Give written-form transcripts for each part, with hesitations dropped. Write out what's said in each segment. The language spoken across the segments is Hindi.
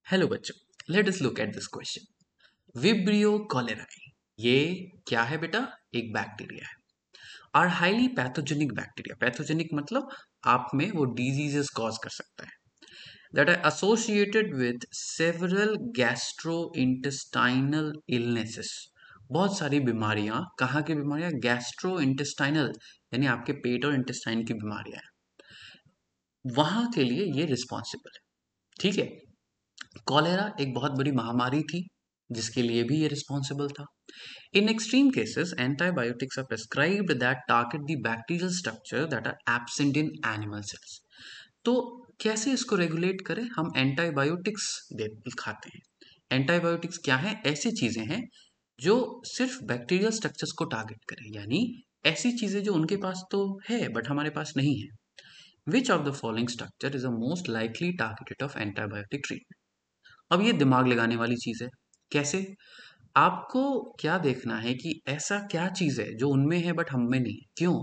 हेलो बच्चों, let us look at this question. Vibrio cholerae, ये क्या है बेटा? एक बैक्टीरिया है। Are highly pathogenic bacteria. Pathogenic मतलब आप में वो डिजीजेस कॉज कर सकता है। That are associated with several gastro intestinal illnesses. बहुत सारी बीमारियां, कहाँ की बीमारियां? गैस्ट्रो इंटेस्टाइनल, यानी आपके पेट और इंटेस्टाइन की बीमारियां हैं, वहां के लिए ये रिस्पॉन्सिबल है। ठीक है। कॉलेरा एक बहुत बड़ी महामारी थी जिसके लिए भी ये रिस्पॉन्सिबल था। In extreme cases antibiotics are prescribed that target the bacterial structure that are absent in animal cells. तो कैसे इसको रेगुलेट करें? हम एंटीबायोटिक्स दे खाते हैं। एंटीबायोटिक्स क्या है? ऐसी चीजें हैं जो सिर्फ बैक्टीरियल स्ट्रक्चर्स को टारगेट करें, यानी ऐसी चीजें जो उनके पास तो है बट हमारे पास नहीं है। Which of the following structure is the most likely targeted of antibiotic treatment? अब ये दिमाग लगाने वाली चीज़ है। कैसे? आपको क्या देखना है कि ऐसा क्या चीज़ है जो उनमें है बट हम में नहीं है। क्यों?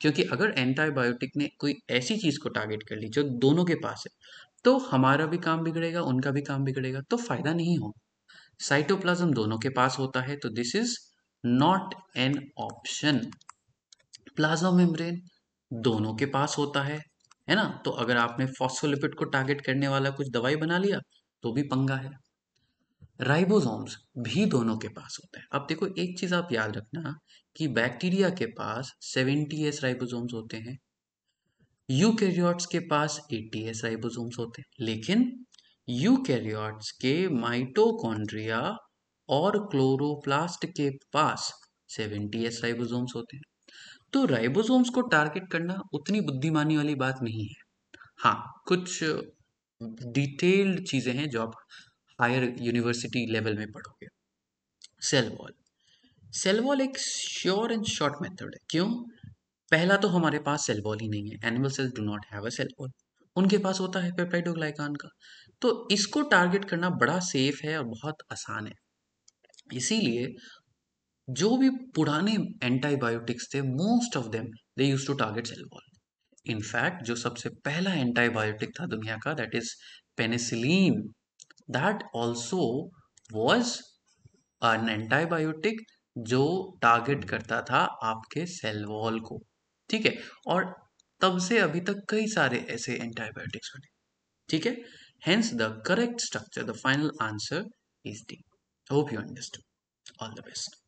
क्योंकि अगर एंटीबायोटिक ने कोई ऐसी चीज़ को टारगेट कर ली जो दोनों के पास है, तो हमारा भी काम बिगड़ेगा, उनका भी काम बिगड़ेगा, तो फायदा नहीं हो। साइटोप्लाज्म दोनों के पास होता है, तो this is not an option. Plasma membrane दोनों के पास होता है ना? तो अगर आपने फॉस्फोलिपिड को टारगेट करने वाला कुछ दवाई बना लिया तो भी पंगा है। राइबोसोम्स भी दोनों के पास होता है। अब देखो, एक चीज आप याद रखना कि बैक्टीरिया के पास 70s राइबोसोम्स होते हैं, यूकैरियोट्स के पास 80s राइबोसोम्स होते हैं, लेकिन यूकैरियोट्स के माइटोकॉन्ड्रिया और क्लोरोप्लास्ट के पास 70s राइबोसोम्स होते हैं। तो राइबोसोम्स को टारगेट करना उतनी बुद्धिमानी वाली बात नहीं है। हाँ, कुछ डिटेल्ड चीजें हैं जो आप हायर यूनिवर्सिटी लेवल में पढ़ोगे। Cell wall. सेल वॉल एक श्योर एंड शॉर्ट मेथड है। क्यों? पहला तो हमारे पास सेल वॉल ही नहीं है। Animal cells do not have a cell wall. उनके पास होता है पेप्टाइडोग्लाइकान का। तो इसको टारगेट करना बड़ा सेफ है और बहुत आसान है। इसीलिए जो भी पुराने एंटीबायोटिक्स थे, most of them they use to target cell wall. In fact जो सबसे पहला एंटीबायोटिक था दुनिया का, that is penicillin, that also was an antibiotic जो टारगेट करता था आपके सेल वॉल को। ठीक है। और तब से अभी तक कई सारे ऐसे एंटीबायोटिक्स बने। ठीक है। Hence the correct structure, the final answer is D. Hope you understood. All the best.